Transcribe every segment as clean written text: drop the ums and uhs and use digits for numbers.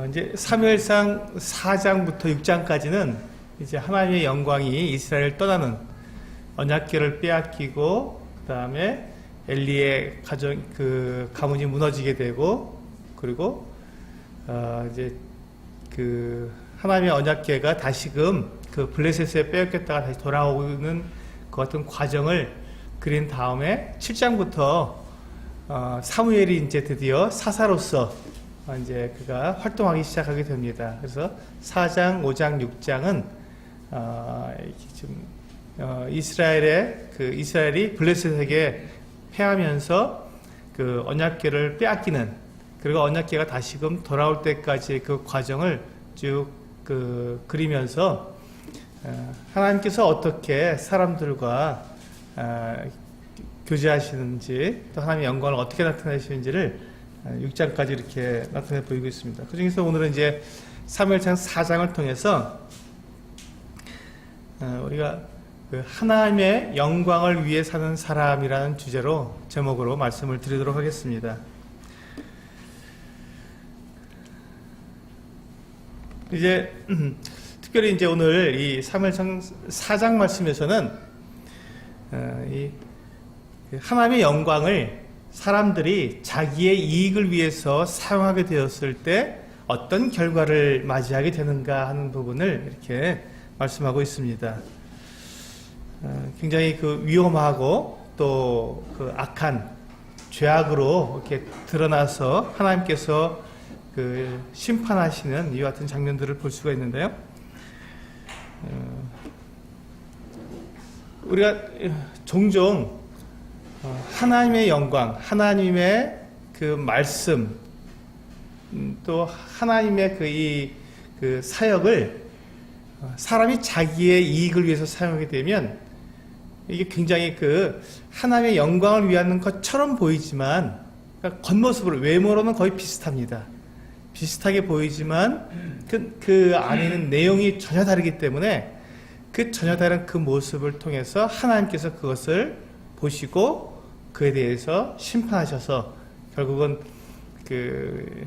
이제 사무엘상 4장부터 6장까지는 이제 하나님의 영광이 이스라엘을 떠나는 언약궤를 빼앗기고, 그 다음에 엘리의 가문이 무너지게 되고, 그리고 이제 그 하나님의 언약궤가 다시금 그 블레셋에 빼앗겼다가 다시 돌아오는 그 같은 과정을 그린 다음에 7장부터 사무엘이 이제 드디어 사사로서 이제 그가 활동하기 시작하게 됩니다. 그래서 4장, 5장, 6장은 이스라엘이 블레셋에게 패하면서 그 언약궤를 빼앗기는, 그리고 언약궤가 다시금 돌아올 때까지 그 과정을 쭉 그리면서 하나님께서 어떻게 사람들과 교제하시는지, 또 하나님의 영광을 어떻게 나타내시는지를 6장까지 이렇게 나타내 보이고 있습니다. 그 중에서 오늘은 이제 사무엘상 4장을 통해서 우리가 그 하나님의 영광을 위해 사는 사람이라는 주제로 제목으로 말씀을 드리도록 하겠습니다. 이제 특별히 이제 오늘 이 사무엘상 4장 말씀에서는 이 하나님의 영광을 사람들이 자기의 이익을 위해서 사용하게 되었을 때 어떤 결과를 맞이하게 되는가 하는 부분을 이렇게 말씀하고 있습니다. 굉장히 그 위험하고 또 그 악한 죄악으로 이렇게 드러나서 하나님께서 그 심판하시는 이와 같은 장면들을 볼 수가 있는데요. 우리가 종종 하나님의 영광, 하나님의 그 말씀, 또 하나님의 그 사역을 사람이 자기의 이익을 위해서 사용하게 되면 이게 굉장히 그 하나님의 영광을 위하는 것처럼 보이지만, 그러니까 겉모습으로, 외모로는 거의 비슷합니다. 비슷하게 보이지만 그 안에는 내용이 전혀 다르기 때문에 그 전혀 다른 그 모습을 통해서 하나님께서 그것을 보시고 그에 대해서 심판하셔서 결국은 그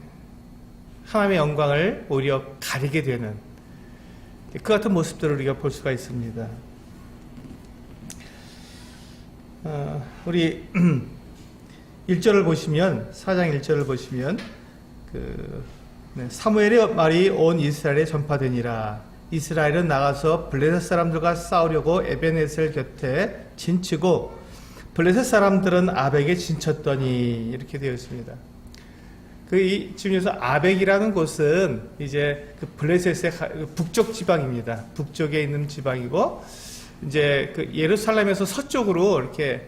하나님의 영광을 오히려 가리게 되는 그 같은 모습들을 우리가 볼 수가 있습니다. 우리 1절을 보시면, 4장 1절을 보시면 사무엘의 말이 온 이스라엘에 전파되니라. 이스라엘은 나가서 블레셋 사람들과 싸우려고 에벤에셀 곁에 진치고 블레셋 사람들은 아벡에 진쳤더니, 이렇게 되어 있습니다. 지금 여기서 아벡이라는 곳은 이제 그 블레셋의 북쪽 지방입니다. 북쪽에 있는 지방이고, 이제 그 예루살렘에서 서쪽으로 이렇게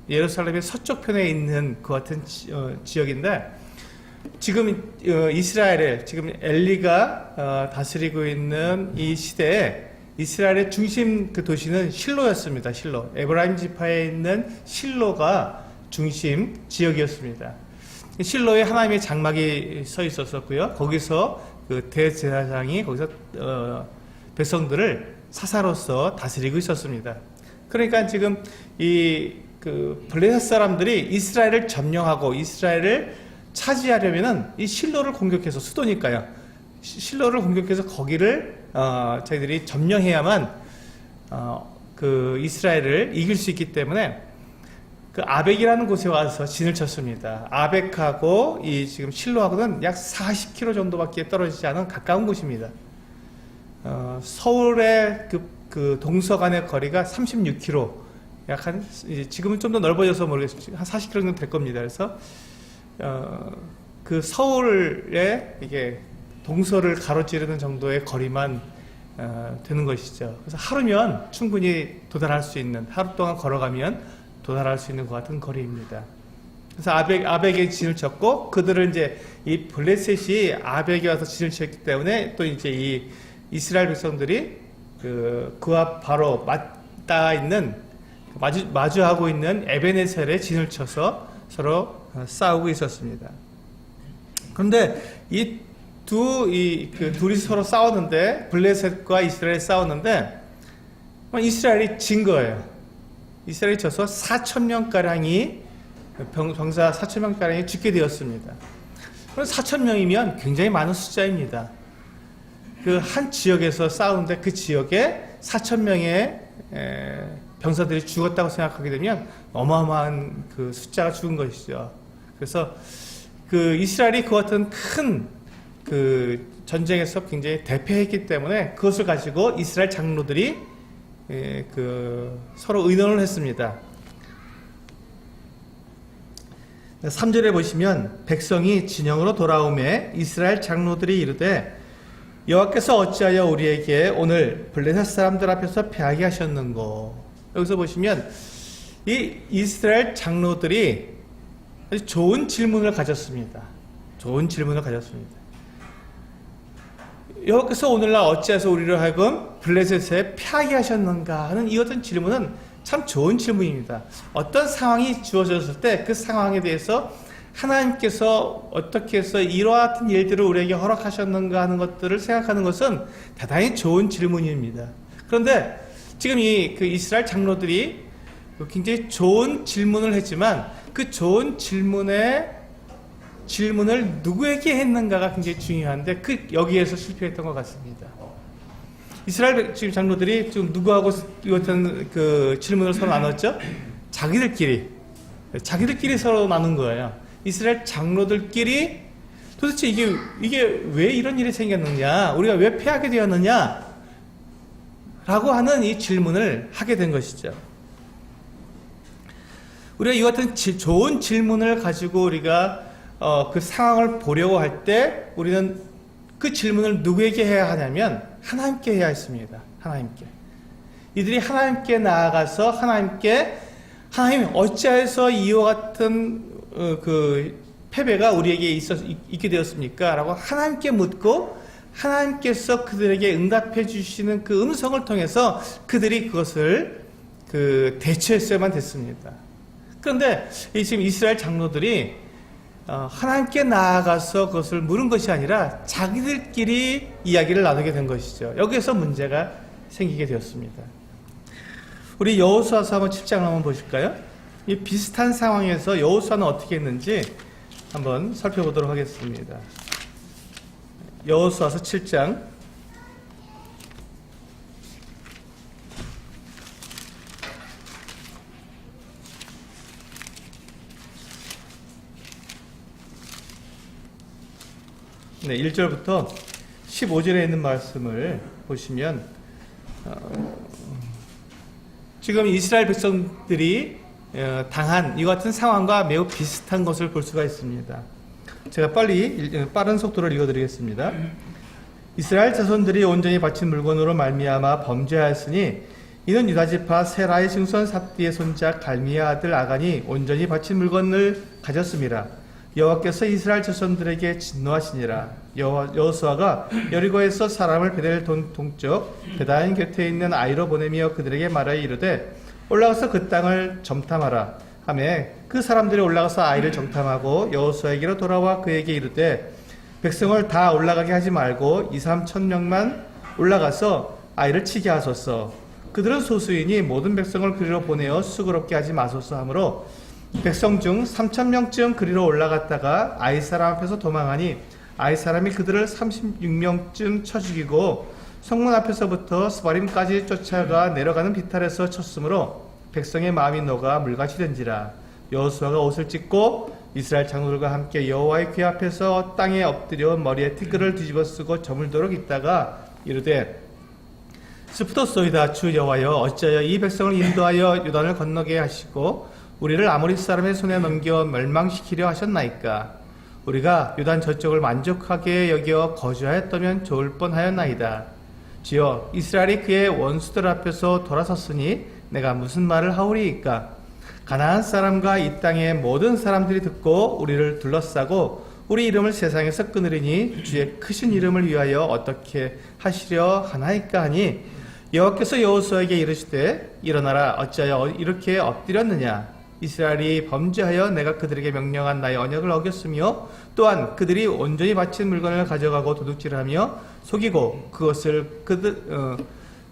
예루살렘의 서쪽 편에 있는 그 같은 지역인데, 지금 이스라엘에 지금 엘리가 다스리고 있는 이 시대에 이스라엘의 중심 그 도시는 실로였습니다. 실로, 에브라임 지파에 있는 실로가 중심 지역이었습니다. 실로에 하나님의 장막이 서 있었고요. 거기서 그 대제사장이 거기서 백성들을 사사로서 다스리고 있었습니다. 그러니까 지금 그 블레셋 사람들이 이스라엘을 점령하고 이스라엘을 차지하려면은 이 실로를 공격해서, 수도니까요. 실로를 공격해서 거기를 저희들이 점령해야만 그 이스라엘을 이길 수 있기 때문에 그 아벡이라는 곳에 와서 진을 쳤습니다. 아벡하고 이 지금 실로하고는 약 40km 정도밖에 떨어지지 않은 가까운 곳입니다. 서울의 그 동서간의 거리가 36km, 지금은 좀 더 넓어져서 모르겠어요. 한 40km 정도 될 겁니다. 그래서 그 서울에 이게 동서를 가로지르는 정도의 거리만 되는 것이죠. 그래서 하루면 충분히 도달할 수 있는, 하루 동안 걸어가면 도달할 수 있는 것 같은 거리입니다. 그래서 아벡에 진을 쳤고, 그들은 이제 이 블레셋이 아벡에 와서 진을 쳤기 때문에 또 이제 이 이스라엘 백성들이 그와 바로 마주하고 있는 에벤에셀에 진을 쳐서 서로 싸우고 있었습니다. 그런데 둘이 서로 싸웠는데, 블레셋과 이스라엘이 싸웠는데, 이스라엘이 진 거예요. 이스라엘이 져서 4,000명가량이, 병사 4,000명가량이 죽게 되었습니다. 그럼 4,000명이면 굉장히 많은 숫자입니다. 그 한 지역에서 싸우는데 그 지역에 4,000명의 병사들이 죽었다고 생각하게 되면 어마어마한 그 숫자가 죽은 것이죠. 그래서 그 이스라엘이 그와 같은 큰 그 전쟁에서 굉장히 대패했기 때문에 그것을 가지고 이스라엘 장로들이 그 서로 의논을 했습니다. 3절에 보시면 백성이 진영으로 돌아오매 이스라엘 장로들이 이르되 여호와께서 어찌하여 우리에게 오늘 블레셋 사람들 앞에서 패하게 하셨는고. 여기서 보시면 이 이스라엘 장로들이 아주 좋은 질문을 가졌습니다. 좋은 질문을 가졌습니다. 여호와께서 오늘날 어찌해서 우리를 하여금 블레셋에 패하게 하셨는가 하는 이 어떤 질문은 참 좋은 질문입니다. 어떤 상황이 주어졌을 때 그 상황에 대해서 하나님께서 어떻게 해서 이와 같은 일들을 우리에게 허락하셨는가 하는 것들을 생각하는 것은 대단히 좋은 질문입니다. 그런데 지금 그 이스라엘 장로들이 굉장히 좋은 질문을 했지만 그 좋은 질문을 누구에게 했는가가 굉장히 중요한데 여기에서 실패했던 것 같습니다. 이스라엘 지금 장로들이 지금 누구하고 어떤 그 질문을 서로 나눴죠? 자기들끼리 서로 나눈 거예요. 이스라엘 장로들끼리 도대체 이게 왜 이런 일이 생겼느냐, 우리가 왜 패하게 되었느냐 라고 하는 이 질문을 하게 된 것이죠. 우리가 이 같은 좋은 질문을 가지고 우리가 그 상황을 보려고 할 때 우리는 그 질문을 누구에게 해야 하냐면 하나님께 해야 했습니다. 하나님께. 이들이 하나님께 나아가서 하나님 어찌하여서 이와 같은 그 패배가 우리에게 있게 되었습니까? 라고 하나님께 묻고 하나님께서 그들에게 응답해 주시는 그 음성을 통해서 그들이 그것을 대처했어야만 됐습니다. 그런데 지금 이스라엘 장로들이 하나님께 나아가서 그것을 물은 것이 아니라 자기들끼리 이야기를 나누게 된 것이죠. 여기에서 문제가 생기게 되었습니다. 우리 여호수아서 한번 7장을 한번 보실까요? 이 비슷한 상황에서 여호수아는 어떻게 했는지 한번 살펴보도록 하겠습니다. 여호수아서 7장 네, 1절부터 15절에 있는 말씀을 보시면 지금 이스라엘 백성들이 당한 이 같은 상황과 매우 비슷한 것을 볼 수가 있습니다. 제가 빠른 속도로 읽어드리겠습니다. 이스라엘 자손들이 온전히 바친 물건으로 말미암아 범죄하였으니 이는 유다지파 세라의 증손 삽디의 손자 갈미의 아들 아간이 온전히 바친 물건을 가졌음이라. 여호와께서 이스라엘 자손들에게 진노하시니라. 여호수아가 여리고에서 사람을 베델 동쪽 베다인 곁에 있는 아이로 보내며 그들에게 말하여 이르되 올라가서 그 땅을 점탐하라 하매 그 사람들이 올라가서 아이를 정탐하고 여호수아에게로 돌아와 그에게 이르되 백성을 다 올라가게 하지 말고 2-3천 명만 올라가서 아이를 치게 하소서. 그들은 소수이니 모든 백성을 그리로 보내어 수고롭게 하지 마소서 하므로 백성 중 3,000명쯤 그리로 올라갔다가 아이 사람 앞에서 도망하니 아이 사람이 그들을 36명쯤 쳐 죽이고 성문 앞에서부터 스바림까지 쫓아가 내려가는 비탈에서 쳤으므로 백성의 마음이 녹아 물같이 된지라. 여호수아가 옷을 찢고 이스라엘 장로들과 함께 여호와의 궤 앞에서 땅에 엎드려 머리에 티끌을 뒤집어 쓰고 저물도록 있다가 이르되 스푸도소이다. 주 여호와여 어찌하여 이 백성을 인도하여 요단을 건너게 하시고 우리를 아모리 사람의 손에 넘겨 멸망시키려 하셨나이까. 우리가 요단 저쪽을 만족하게 여겨 거주하였다면 좋을 뻔하였나이다. 주여 이스라엘이 그의 원수들 앞에서 돌아섰으니 내가 무슨 말을 하오리이까. 가나안 사람과 이 땅의 모든 사람들이 듣고 우리를 둘러싸고 우리 이름을 세상에서 끊으리니 주의 크신 이름을 위하여 어떻게 하시려 하나이까 하니 여호와께서 여호수아에게 이르시되 일어나라. 어찌하여 이렇게 엎드렸느냐. 이스라엘이 범죄하여 내가 그들에게 명령한 나의 언약을 어겼으며 또한 그들이 온전히 바친 물건을 가져가고 도둑질하며 속이고 그것을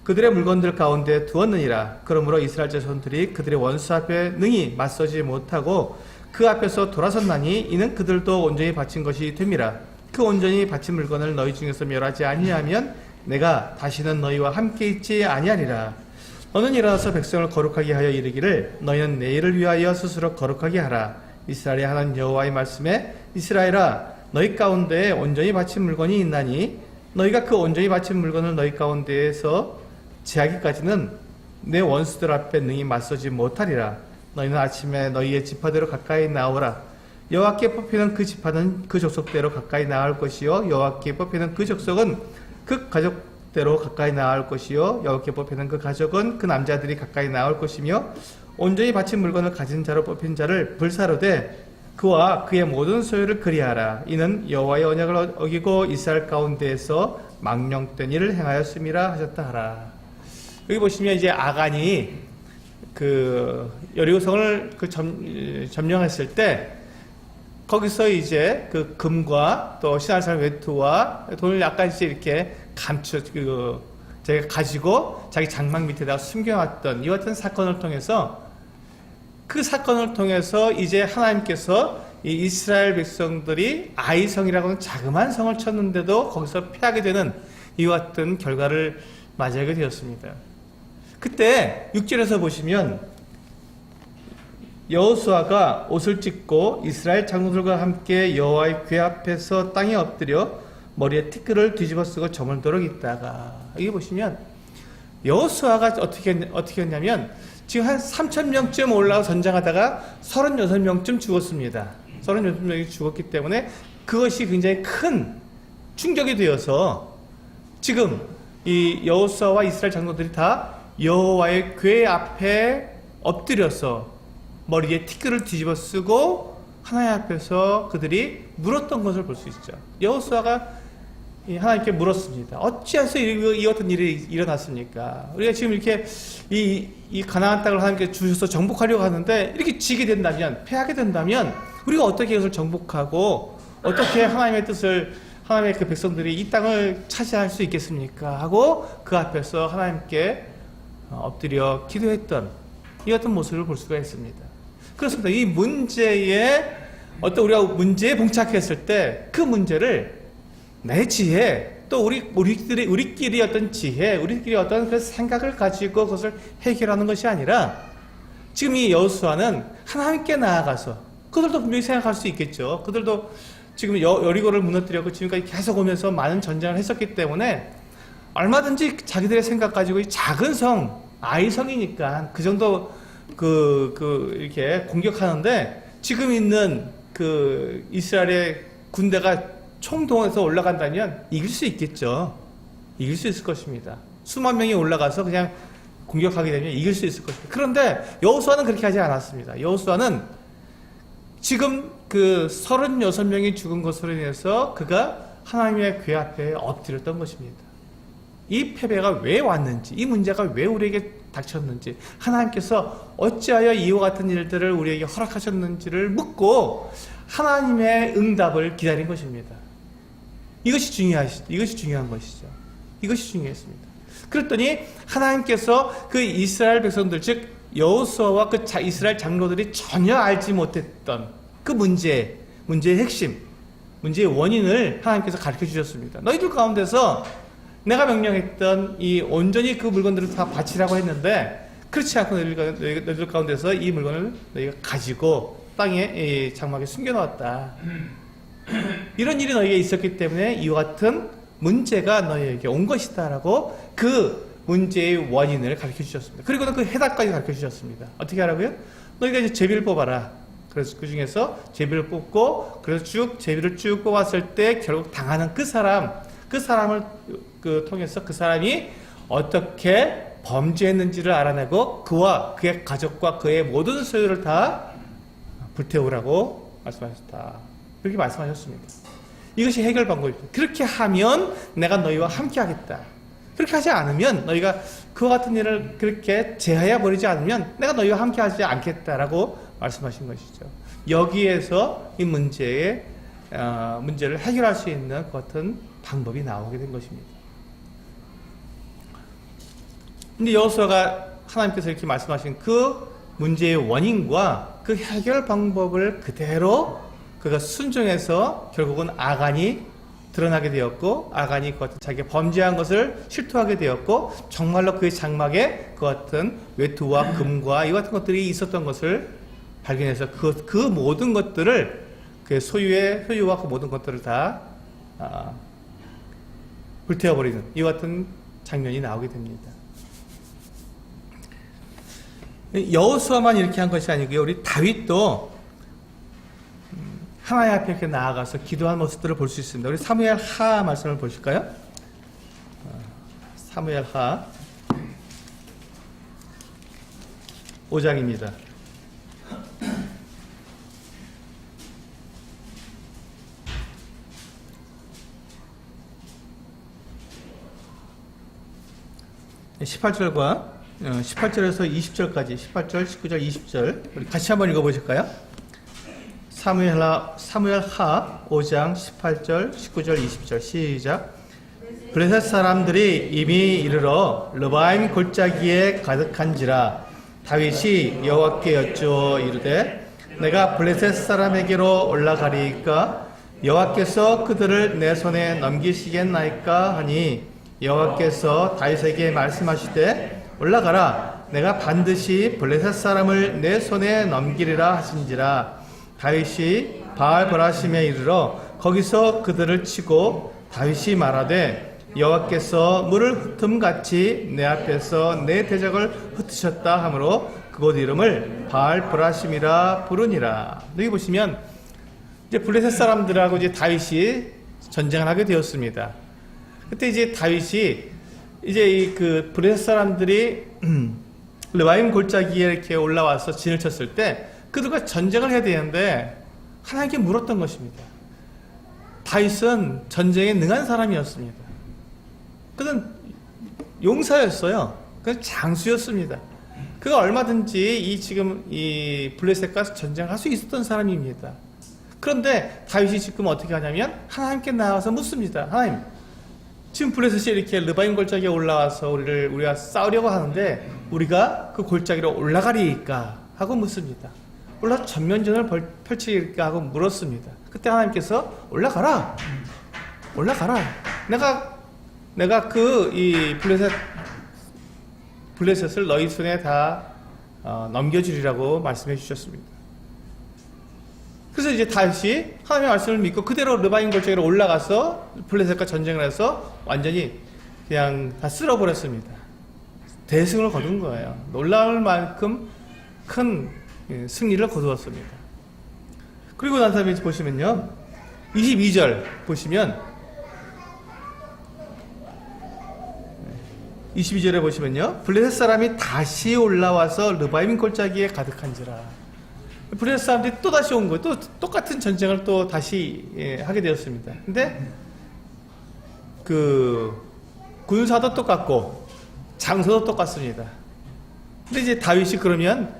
그들의 물건들 가운데 두었느니라. 그러므로 이스라엘 자손들이 그들의 원수 앞에 능히 맞서지 못하고 그 앞에서 돌아섰나니 이는 그들도 온전히 바친 것이 됨이라. 그 온전히 바친 물건을 너희 중에서 멸하지 아니하면 내가 다시는 너희와 함께 있지 아니하리라. 너는 일어나서 백성을 거룩하게 하여 이르기를 너희는 내일을 위하여 스스로 거룩하게 하라. 이스라엘의 하나님 여호와의 말씀에 이스라엘아 너희 가운데에 온전히 바친 물건이 있나니 너희가 그 온전히 바친 물건을 너희 가운데에서 제하기까지는 내 원수들 앞에 능히 맞서지 못하리라. 너희는 아침에 너희의 지파대로 가까이 나오라. 여호와께 뽑히는 그 지파는 그 족속대로 가까이 나올 것이요 여호와께 뽑히는 그 족속은 그 가족대로 가까이 나올 것이요 여호와께 뽑히는 그 가족은 그 남자들이 가까이 나올 것이며 온전히 바친 물건을 가진 자로 뽑힌 자를 불사르되 그와 그의 모든 소유를 그리하라. 이는 여호와의 언약을 어기고 이스라엘 가운데에서 망령된 일을 행하였음이라 하셨다 하라. 여기 보시면 이제 아간이 그 여리고성을 점령했을 때 거기서 이제 그 금과 또 신할산 외투와 돈을 약간씩 이렇게 자기가 가지고 자기 장막 밑에다가 숨겨놨던 이 같은 사건을 통해서 그 사건을 통해서 이제 하나님께서 이 이스라엘 백성들이 아이성이라고 하는 자그마한 성을 쳤는데도 거기서 패하게 되는 이와 같은 결과를 맞이하게 되었습니다. 그때 6절에서 보시면 여호수아가 옷을 찢고 이스라엘 장로들과 함께 여호와의 궤 앞에서 땅에 엎드려 머리에 티끌을 뒤집어 쓰고 저물도록 있다가 여기 보시면 여호수아가 어떻게 했냐면 지금 한 3,000명쯤 올라가 전장하다가 36명쯤 죽었습니다. 36명이 죽었기 때문에 그것이 굉장히 큰 충격이 되어서 지금 이 여호수아와 이스라엘 장로들이 다 여호와의 궤 앞에 엎드려서 머리에 티끌을 뒤집어 쓰고 하나님 앞에서 그들이 물었던 것을 볼 수 있죠. 여호수아가 하나님께 물었습니다. 어찌해서 이 같은 일이 일어났습니까? 우리가 지금 이렇게 이 가나안 땅을 하나님께 주셔서 정복하려고 하는데 이렇게 지게 된다면, 패하게 된다면 우리가 어떻게 이것을 정복하고 어떻게 하나님의 뜻을 하나님의 그 백성들이 이 땅을 차지할 수 있겠습니까? 하고 그 앞에서 하나님께 엎드려 기도했던 이 같은 모습을 볼 수가 있습니다. 그렇습니다. 이 문제에 우리가 문제에 봉착했을 때 그 문제를 내 지혜, 또 우리끼리 어떤 지혜, 우리끼리 어떤 그 생각을 가지고 그것을 해결하는 것이 아니라 지금 이 여호수아는 하나님께 나아가서 그들도 분명히 생각할 수 있겠죠. 그들도 지금 여리고를 무너뜨렸고 지금까지 계속 오면서 많은 전쟁을 했었기 때문에 얼마든지 자기들의 생각 가지고 이 작은 성, 아이성이니까 그 정도 이렇게 공격하는데 지금 있는 그 이스라엘의 군대가 총동원해서 올라간다면 이길 수 있겠죠. 이길 수 있을 것입니다. 수만 명이 올라가서 그냥 공격하게 되면 이길 수 있을 것입니다. 그런데 여호수아는 그렇게 하지 않았습니다. 여호수아는 지금 그 36명이 죽은 것으로 인해서 그가 하나님의 궤 앞에 엎드렸던 것입니다. 이 패배가 왜 왔는지, 이 문제가 왜 우리에게 닥쳤는지, 하나님께서 어찌하여 이와 같은 일들을 우리에게 허락하셨는지를 묻고 하나님의 응답을 기다린 것입니다. 이것이 중요한 것이죠. 이것이 중요했습니다. 그랬더니 하나님께서 그 이스라엘 백성들, 즉 여호수아와 그 이스라엘 장로들이 전혀 알지 못했던 그 문제의 핵심, 문제의 원인을 하나님께서 가르쳐 주셨습니다. 너희들 가운데서 내가 명령했던 이 온전히 그 물건들을 다 바치라고 했는데 그렇지 않고 너희들 가운데서 이 물건을 너희가 가지고 땅에 장막에 숨겨놓았다. 이런 일이 너희에게 있었기 때문에 이와 같은 문제가 너희에게 온 것이다 라고 그 문제의 원인을 가르쳐 주셨습니다. 그리고는 그 해답까지 가르쳐 주셨습니다. 어떻게 하라고요? 너희가 이제 제비를 뽑아라. 그래서 그 중에서 제비를 뽑고 그래서 제비를 쭉 뽑았을 때 결국 당하는 그 사람을 통해서 그 사람이 어떻게 범죄했는지를 알아내고 그와 그의 가족과 그의 모든 소유를 다 불태우라고 말씀하셨다. 그렇게 말씀하셨습니다. 이것이 해결 방법입니다. 그렇게 하면 내가 너희와 함께 하겠다. 그렇게 하지 않으면 너희가 그와 같은 일을 그렇게 제하여 버리지 않으면 내가 너희와 함께 하지 않겠다라고 말씀하신 것이죠. 여기에서 이 문제를 해결할 수 있는 그 같은 방법이 나오게 된 것입니다. 근데 여호수아가 하나님께서 이렇게 말씀하신 그 문제의 원인과 그 해결 방법을 그대로 그가 순종해서 결국은 아간이 드러나게 되었고, 아간이 그 같은 자기가 범죄한 것을 실토하게 되었고, 정말로 그의 장막에 그 같은 외투와 금과 이 같은 것들이 있었던 것을 발견해서 그 모든 것들을 그 소유와 그 모든 것들을 다 불태워버리는 이 같은 장면이 나오게 됩니다. 여호수아만 이렇게 한 것이 아니고요, 우리 다윗도 하나님 앞에 이렇게 나아가서 기도한 모습들을 볼 수 있습니다. 우리 사무엘 하 말씀을 보실까요? 사무엘 하 5장입니다. 네, 18절에서 20절까지 18절, 19절, 20절 우리 같이 한번 읽어보실까요? 사무엘 하 5장 18절, 19절, 20절 시작. 블레셋 사람들이 이미 이르러 르바임 골짜기에 가득한지라 다윗이 여호와께 여쭈어 이르되 내가 블레셋 사람에게로 올라가리이까 여호와께서 그들을 내 손에 넘기시겠나이까 하니 여호와께서 다윗에게 말씀하시되 올라가라 내가 반드시 블레셋 사람을 내 손에 넘기리라 하신지라. 다윗이 바알베라심에 이르러 거기서 그들을 치고 다윗이 말하되 여호와께서 물을 흩음같이 내 앞에서 내 대적을 흩으셨다 하므로 그곳 이름을 바알베라심이라 부르니라. 여기 보시면 이제 블레셋 사람들하고 이제 다윗이 전쟁을 하게 되었습니다. 그때 이제 다윗이 이제 그 블레셋 사람들이 르바임 골짜기에 이렇게 올라와서 진을 쳤을 때 그들과 전쟁을 해야 되는데 하나님께 물었던 것입니다. 다윗은 전쟁에 능한 사람이었습니다. 그는 용사였어요. 그는 장수였습니다. 그가 얼마든지 지금 이 블레셋과 전쟁을 할 수 있었던 사람입니다. 그런데 다윗이 지금 어떻게 하냐면 하나님께 나와서 묻습니다. 하나님, 지금 블레셋이 이렇게 르바임 골짜기에 올라와서 우리가 싸우려고 하는데 우리가 그 골짜기로 올라가리까 하고 묻습니다. 올라서 전면전을 펼치리까 하고 물었습니다. 그때 하나님께서 올라가라. 내가 이 블레셋을 너희 손에 다 넘겨주리라고 말씀해 주셨습니다. 그래서 이제 다시 하나님의 말씀을 믿고 그대로 르바임 골짜기로 올라가서 블레셋과 전쟁을 해서 완전히 그냥 다 쓸어버렸습니다. 대승을 거둔 거예요. 놀라울 만큼 큰 승리를 거두었습니다. 그리고 난 다음에 보시면요, 22절 보시면 22절에 보시면요, 블레셋 사람이 다시 올라와서 르바임 골짜기에 가득한지라. 블레셋 사람들이 또 다시 온 거예요. 또 똑같은 전쟁을 또 다시 하게 되었습니다. 근데 그 군사도 똑같고 장소도 똑같습니다. 근데 이제 다윗이 그러면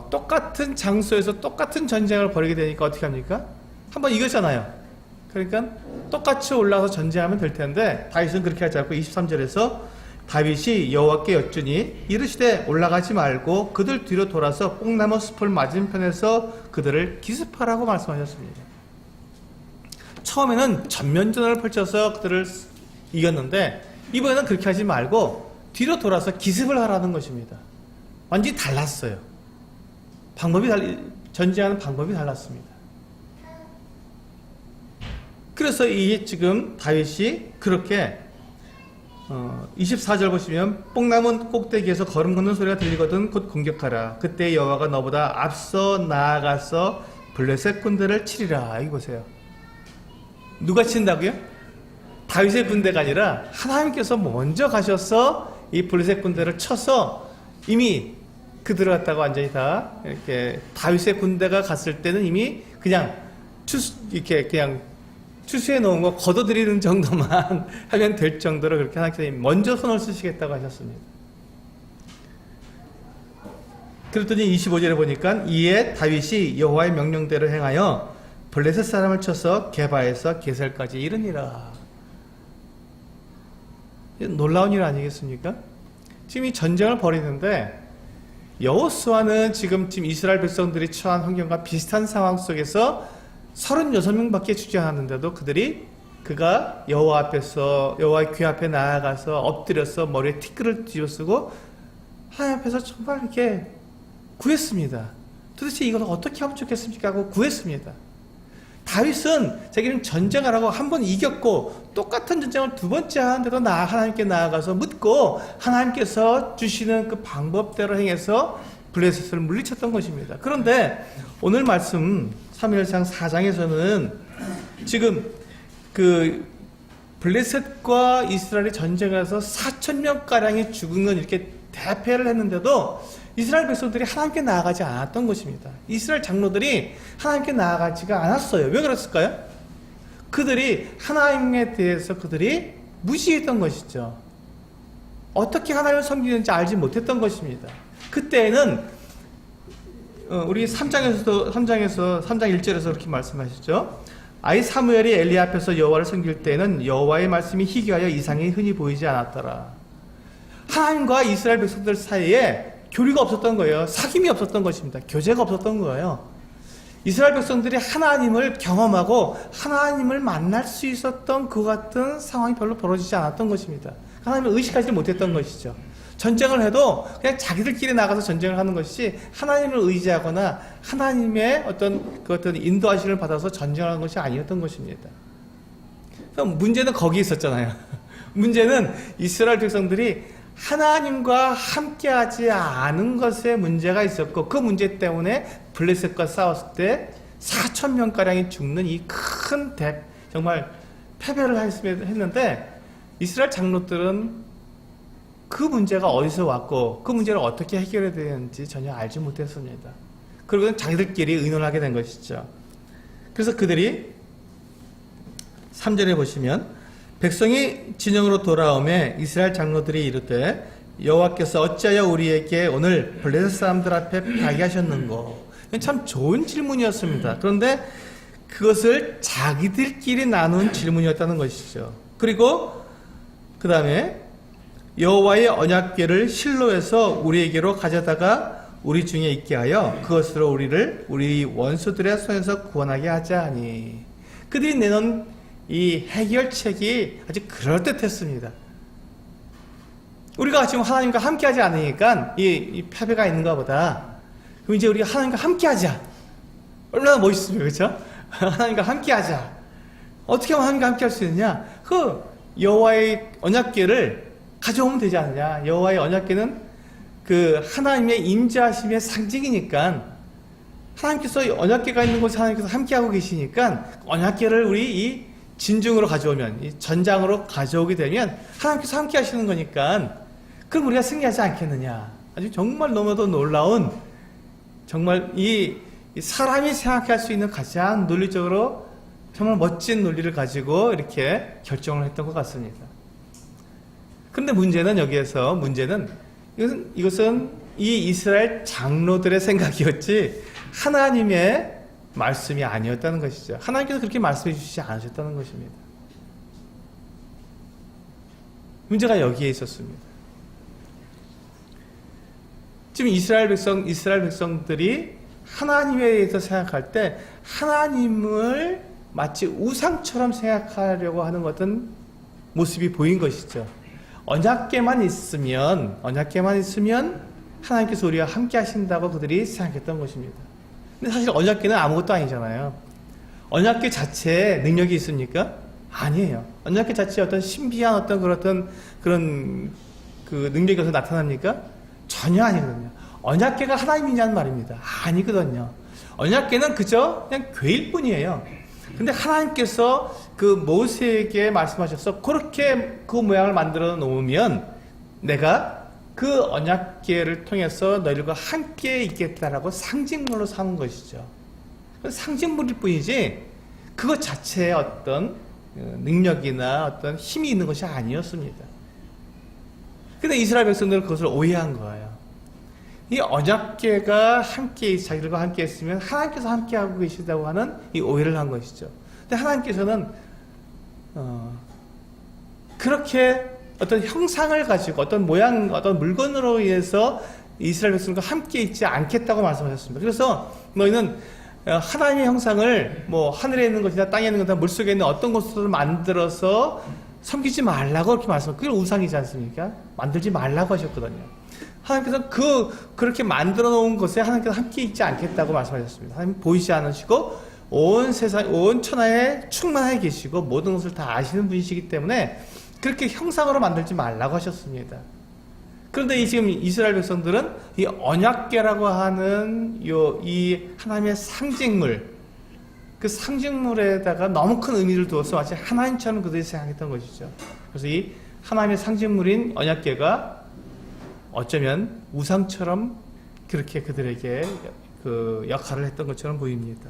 똑같은 장소에서 똑같은 전쟁을 벌이게 되니까 어떻게 합니까? 한번 이겼잖아요. 그러니까 똑같이 올라와서 전쟁하면 될 텐데 다윗은 그렇게 하지 않고 23절에서 다윗이 여호와께 여쭈니 이르시되 올라가지 말고 그들 뒤로 돌아서 뽕나무 숲을 맞은편에서 그들을 기습하라고 말씀하셨습니다. 처음에는 전면전을 펼쳐서 그들을 이겼는데 이번에는 그렇게 하지 말고 뒤로 돌아서 기습을 하라는 것입니다. 완전히 달랐어요. 전쟁하는 방법이 달랐습니다. 그래서 지금 다윗이 그렇게 24절 보시면 뽕나무 꼭대기에서 걸음 걷는 소리가 들리거든 곧 공격하라. 그때 여호와가 너보다 앞서 나아가서 블레셋 군대를 치리라. 이거 보세요. 누가 친다고요? 다윗의 군대가 아니라 하나님께서 먼저 가셔서 이 블레셋 군대를 쳐서 이미 그들을 갖다가 완전히 다 이렇게 다윗의 군대가 갔을 때는 이미 그냥 이렇게 그냥 추수해 놓은 거 걷어들이는 정도만 하면 될 정도로 그렇게 하나님께서 먼저 손을 쓰시겠다고 하셨습니다. 그랬더니 25절에 보니까 이에 다윗이 여호와의 명령대로 행하여 블레셋 사람을 쳐서 게바에서 게셀까지 이르니라. 놀라운 일 아니겠습니까? 지금 이 전쟁을 벌이는데 여호수아는 지금 이스라엘 백성들이 처한 환경과 비슷한 상황 속에서 36명밖에 죽지 않았는데도 그가 여호와 앞에서, 여호와의 귀 앞에 나아가서 엎드려서 머리에 티끌을 뒤집어쓰고 하나님 앞에서 정말 이렇게 구했습니다. 도대체 이걸 어떻게 하면 좋겠습니까? 하고 구했습니다. 다윗은 자기는 전쟁을 하고 한 번 이겼고 똑같은 전쟁을 두 번째 하는데도 하나님께 나아가서 묻고 하나님께서 주시는 그 방법대로 행해서 블레셋을 물리쳤던 것입니다. 그런데 오늘 말씀 사무엘상 4장에서는 지금 그 블레셋과 이스라엘이 전쟁을 해서 4,000명가량이 죽은 건 이렇게 대패를 했는데도 이스라엘 백성들이 하나님께 나아가지 않았던 것입니다. 이스라엘 장로들이 하나님께 나아가지가 않았어요. 왜 그랬을까요? 그들이 하나님에 대해서 그들이 무시했던 것이죠. 어떻게 하나님을 섬기는지 알지 못했던 것입니다. 그때는 우리 3장 1절에서 그렇게 말씀하셨죠. 아이 사무엘이 엘리 앞에서 여호와를 섬길 때에는 여호와의 말씀이 희귀하여 이상이 흔히 보이지 않았더라. 하나님과 이스라엘 백성들 사이에 교류가 없었던 거예요. 사귐이 없었던 것입니다. 교제가 없었던 거예요. 이스라엘 백성들이 하나님을 경험하고 하나님을 만날 수 있었던 그 같은 상황이 별로 벌어지지 않았던 것입니다. 하나님을 의식하지 못했던 것이죠. 전쟁을 해도 그냥 자기들끼리 나가서 전쟁을 하는 것이 하나님을 의지하거나 하나님의 어떤 인도하심을 받아서 전쟁하는 것이 아니었던 것입니다. 문제는 거기 있었잖아요. 문제는 이스라엘 백성들이 하나님과 함께하지 않은 것에 문제가 있었고 그 문제 때문에 블레셋과 싸웠을 때 4,000명가량이 죽는 이 큰 정말 패배를 했는데 이스라엘 장로들은 그 문제가 어디서 왔고 그 문제를 어떻게 해결해야 되는지 전혀 알지 못했습니다. 그리고 자기들끼리 의논하게 된 것이죠. 그래서 그들이 3절에 보시면 백성이 진영으로 돌아오매 이스라엘 장로들이 이르되 여호와께서 어찌하여 우리에게 오늘 블레셋 사람들 앞에 패하게 하셨는고. 참 좋은 질문이었습니다. 그런데 그것을 자기들끼리 나눈 질문이었다는 것이죠. 그리고 그 다음에 여호와의 언약궤를 실로에서 우리에게로 가져다가 우리 중에 있게 하여 그것으로 우리 원수들의 손에서 구원하게 하자 하니. 그들이 내놓은 이 해결책이 아주 그럴듯했습니다. 우리가 지금 하나님과 함께하지 않으니까 이 패배가 있는가 보다. 그럼 이제 우리가 하나님과 함께하자. 얼마나 멋있습니까, 그렇죠? 하나님과 함께하자. 어떻게 하면 하나님과 함께할 수 있느냐? 그 여호와의 언약궤를 가져오면 되지 않느냐? 여호와의 언약궤는 그 하나님의 임재하심의 상징이니까 하나님께서 언약궤가 있는 곳에 하나님께서 함께하고 계시니까 언약궤를 우리 이 진중으로 가져오면, 이 전장으로 가져오게 되면 하나님께서 함께 하시는 거니까 그럼 우리가 승리하지 않겠느냐. 아주 정말 너무도 놀라운, 정말 이 사람이 생각할 수 있는 가장 논리적으로 정말 멋진 논리를 가지고 이렇게 결정을 했던 것 같습니다. 그런데 문제는 이것은 이 이스라엘 장로들의 생각이었지 하나님의 말씀이 아니었다는 것이죠. 하나님께서 그렇게 말씀해 주시지 않으셨다는 것입니다. 문제가 여기에 있었습니다. 지금 이스라엘 백성들이 하나님에 대해서 생각할 때 하나님을 마치 우상처럼 생각하려고 하는 어떤 모습이 보인 것이죠. 언약궤만 있으면 하나님께서 우리와 함께 하신다고 그들이 생각했던 것입니다. 근데 사실 언약궤는 아무것도 아니잖아요. 언약궤 자체에 능력이 있습니까? 아니에요. 언약궤 자체에 어떤 신비한 어떤 그런 그 능력이 어디서 나타납니까? 전혀 아니거든요. 언약궤가 하나님이냐는 말입니다. 아니거든요. 언약궤는 그저 그냥 궤일 뿐이에요. 근데 하나님께서 그 모세에게 말씀하셔서 그렇게 그 모양을 만들어 놓으면 내가 그 언약궤를 통해서 너희들과 함께 있겠다라고 상징물로 삼은 것이죠. 상징물일 뿐이지 그것 자체에 어떤 능력이나 어떤 힘이 있는 것이 아니었습니다. 근데 이스라엘 백성들은 그것을 오해한 거예요. 이 언약궤가 자기들과 함께 있으면 하나님께서 함께하고 계시다고 하는 이 오해를 한 것이죠. 근데 하나님께서는 그렇게 어떤 형상을 가지고 어떤 모양, 어떤 물건으로 인해서 이스라엘 백성과 함께 있지 않겠다고 말씀하셨습니다. 그래서 너희는 하나님의 형상을 뭐 하늘에 있는 것이나 땅에 있는 것이나 물속에 있는 어떤 것으로 만들어서 섬기지 말라고 그렇게 말씀하셨어요. 그게 우상이지 않습니까? 만들지 말라고 하셨거든요. 하나님께서 그렇게 만들어 놓은 것에 하나님께서 함께 있지 않겠다고 말씀하셨습니다. 하나님 보이지 않으시고 온 세상, 온 천하에 충만하게 계시고 모든 것을 다 아시는 분이시기 때문에 그렇게 형상으로 만들지 말라고 하셨습니다. 그런데 지금 이스라엘 백성들은 이 언약궤라고 하는 이 하나님의 상징물, 그 상징물에다가 너무 큰 의미를 두어서 마치 하나님처럼 그들이 생각했던 것이죠. 그래서 이 하나님의 상징물인 언약궤가 어쩌면 우상처럼 그렇게 그들에게 그 역할을 했던 것처럼 보입니다.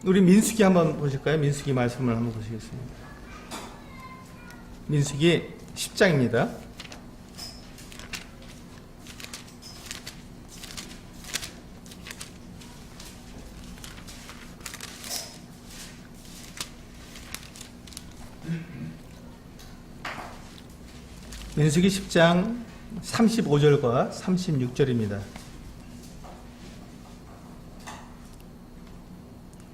우리 민수기 한번 보실까요? 민수기 말씀을 한번 보시겠습니다. 민수기 10장입니다. 민수기 10장 35절과 36절입니다.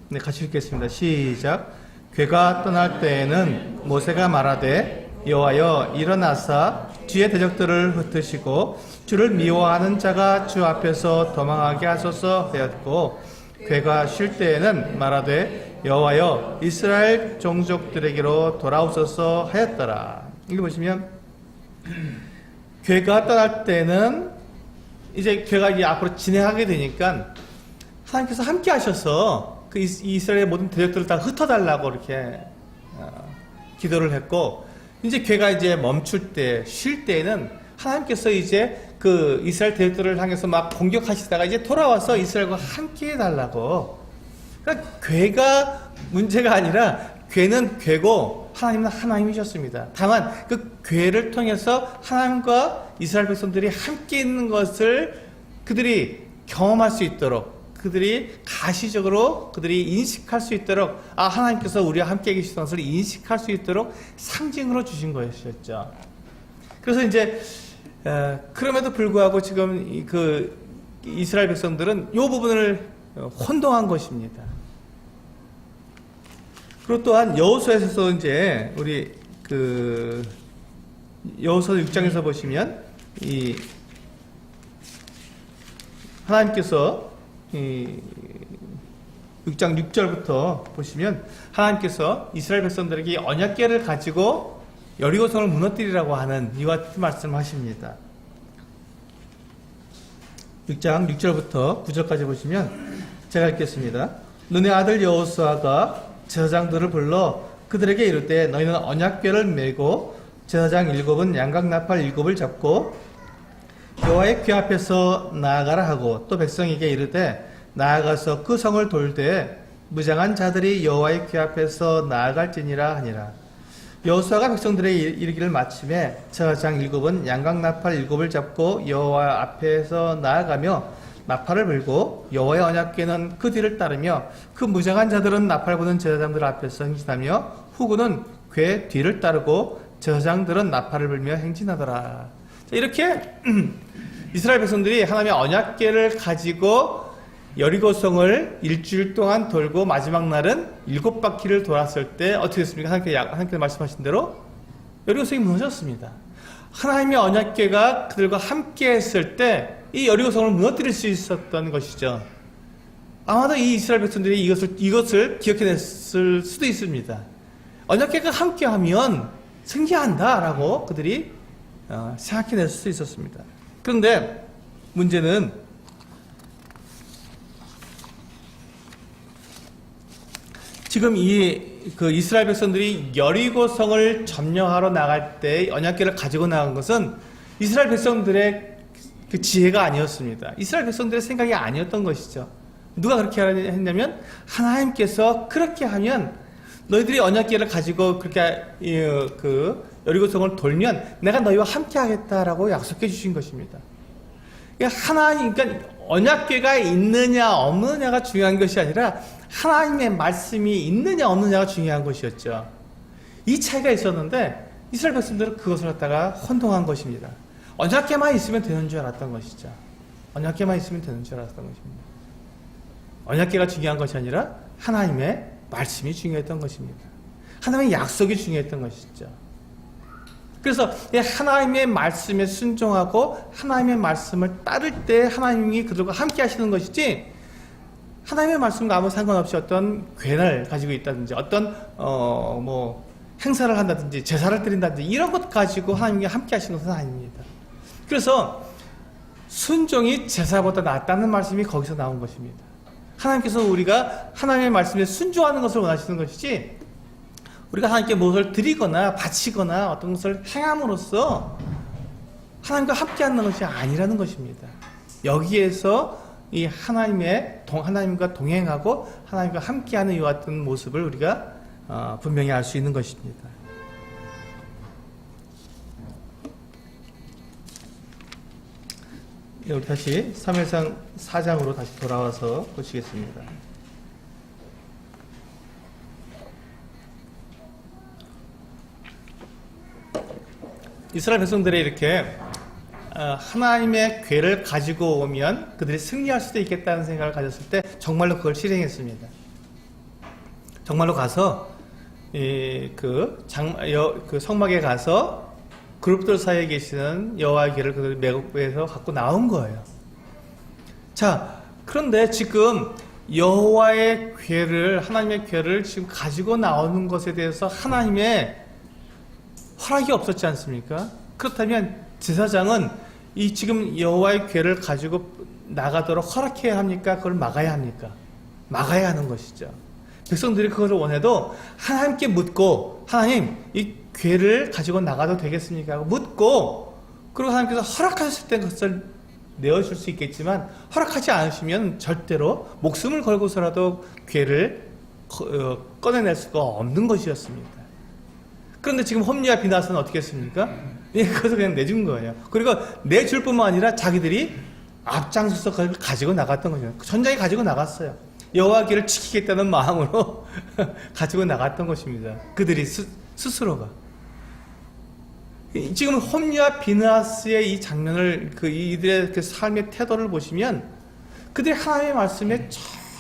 네, 같이 읽겠습니다. 시작. 궤가 떠날 때에는 모세가 말하되 여호와여 일어나사 주의 대적들을 흩으시고 주를 미워하는 자가 주 앞에서 도망하게 하소서 하였고 궤가 쉴 때에는 말하되 여호와여 이스라엘 종족들에게로 돌아오소서 하였더라. 여기 보시면 궤가 떠날 때는 이제 궤가 이제 앞으로 진행하게 되니까 하나님께서 함께 하셔서 그 이스라엘의 모든 대적들을 다 흩어달라고 이렇게 기도를 했고, 이제 궤가 이제 멈출 때, 쉴 때에는 하나님께서 이제 그 이스라엘 대적들을 향해서 막 공격하시다가 이제 돌아와서 이스라엘과 함께 해달라고. 그러니까 궤가 문제가 아니라 궤는 궤고 하나님은 하나님이셨습니다. 다만 그 궤를 통해서 하나님과 이스라엘 백성들이 함께 있는 것을 그들이 경험할 수 있도록, 그들이 가시적으로 그들이 인식할 수 있도록, 아, 하나님께서 우리와 함께 계시던 것을 인식할 수 있도록 상징으로 주신 것이었죠. 그래서 이제 그럼에도 불구하고 지금 그 이스라엘 백성들은 이 부분을 혼동한 것입니다. 그리고 또한 여호수아에서 이제 우리 그 여호수아 6장에서 보시면 이 하나님께서 이 6장 6절부터 보시면 하나님께서 이스라엘 백성들에게 언약궤를 가지고 여리고성을 무너뜨리라고 하는 이와 같은 말씀하십니다. 6장 6절부터 9절까지 보시면 제가 읽겠습니다. 눈의 아들 여호수아가 제사장들을 불러 그들에게 이르되 너희는 언약궤를 메고 제사장 7은 양각 나팔 7을 잡고 여호와의 궤 앞에서 나아가라 하고 또 백성에게 이르되 나아가서 그 성을 돌되 무장한 자들이 여호와의 궤 앞에서 나아갈지니라 하니라. 여호수아가 백성들의 이르기를 마침에 제사장 7은 양각 나팔 7을 잡고 여호와 앞에서 나아가며 나팔을 불고 여호와의 언약궤는 그 뒤를 따르며 그 무장한 자들은 나팔 부는 제사장들 앞에서 행진하며 후군은 궤 뒤를 따르고 제사장들은 나팔을 불며 행진하더라. 이렇게 이스라엘 백성들이 하나님의 언약궤를 가지고 여리고성을 일주일 동안 돌고 마지막 날은 7바퀴를 돌았을 때 어떻게 됐습니까? 하나님께서 말씀하신 대로 여리고성이 무너졌습니다. 하나님의 언약궤가 그들과 함께 했을 때 이 여리고성을 무너뜨릴 수 있었던 것이죠. 아마도 이 이스라엘 백성들이 이것을 기억해냈을 수도 있습니다. 언약궤가 함께하면 승리한다라고 그들이 생각해낼 수 있었습니다. 그런데 문제는 지금 그 이스라엘 백성들이 여리고성을 점령하러 나갈 때 언약궤를 가지고 나간 것은 이스라엘 백성들의 그 지혜가 아니었습니다. 이스라엘 백성들의 생각이 아니었던 것이죠. 누가 그렇게 했냐면 하나님께서 그렇게 하면 너희들이 언약궤를 가지고 그렇게 그 여리고성을 돌면 내가 너희와 함께 하겠다라고 약속해 주신 것입니다. 그러니까 언약궤가 있느냐 없느냐가 중요한 것이 아니라 하나님의 말씀이 있느냐 없느냐가 중요한 것이었죠. 이 차이가 있었는데 이스라엘 백성들은 그것을 갖다가 혼동한 것입니다. 언약궤만 있으면 되는 줄 알았던 것이죠. 언약궤만 있으면 되는 줄 알았던 것입니다. 언약궤가 중요한 것이 아니라 하나님의 말씀이 중요했던 것입니다. 하나님의 약속이 중요했던 것이죠. 그래서 하나님의 말씀에 순종하고 하나님의 말씀을 따를 때 하나님이 그들과 함께 하시는 것이지, 하나님의 말씀과 아무 상관없이 어떤 궤를 가지고 있다든지 어떤 행사를 한다든지 제사를 드린다든지 이런 것 가지고 하나님과 함께 하시는 것은 아닙니다. 그래서 순종이 제사보다 낫다는 말씀이 거기서 나온 것입니다. 하나님께서 우리가 하나님의 말씀에 순종하는 것을 원하시는 것이지, 우리가 하나님께 무엇을 드리거나 바치거나 어떤 것을 행함으로써 하나님과 함께하는 것이 아니라는 것입니다. 여기에서 이 하나님과 동행하고 하나님과 함께하는 이와 같은 모습을 우리가 분명히 알 수 있는 것입니다. 우리 다시 사무엘상 4장으로 다시 돌아와서 보시겠습니다. 이스라엘 백성들이 이렇게 하나님의 궤를 가지고 오면 그들이 승리할 수도 있겠다는 생각을 가졌을 때 정말로 그걸 실행했습니다. 정말로 가서 그 성막에 가서 그룹들 사이에 계시는 여호와의 궤를 그들이 매국부에서 갖고 나온 거예요. 자, 그런데 지금 여호와의 궤를, 하나님의 궤를 지금 가지고 나오는 것에 대해서 하나님의 허락이 없었지 않습니까? 그렇다면 제사장은 이 지금 여호와의 궤를 가지고 나가도록 허락해야 합니까? 그걸 막아야 합니까? 막아야 하는 것이죠. 백성들이 그것을 원해도 하나님께 묻고, 하나님 이 궤를 가지고 나가도 되겠습니까? 하고 묻고, 그리고 하나님께서 허락하셨을 때 그것을 내어줄 수 있겠지만 허락하지 않으시면 절대로 목숨을 걸고서라도 궤를 꺼내낼 수가 없는 것이었습니다. 그런데 지금 홈리와 비나스는 어떻게 했습니까? 그것을 그냥 내준 거예요. 그리고 내줄 뿐만 아니라 자기들이 앞장서서 그걸 가지고 나갔던 거죠. 전장에 가지고 나갔어요. 여호와 궤를 지키겠다는 마음으로 가지고 나갔던 것입니다. 그들이 스스로가. 지금 홈리와 비나스의 이 장면을, 이들의 그 삶의 태도를 보시면 그들이 하나님의 말씀에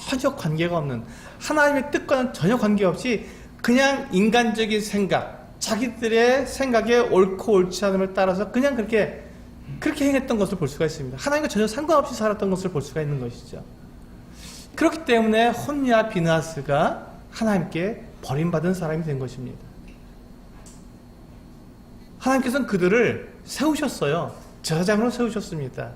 전혀 관계가 없는, 하나님의 뜻과는 전혀 관계없이 그냥 인간적인 생각, 자기들의 생각에 옳고 옳지 않음을 따라서 그냥 그렇게 행했던 것을 볼 수가 있습니다. 하나님과 전혀 상관없이 살았던 것을 볼 수가 있는 것이죠. 그렇기 때문에 홈리와 비나스가 하나님께 버림받은 사람이 된 것입니다. 하나님께서는 그들을 세우셨어요. 제사장으로 세우셨습니다.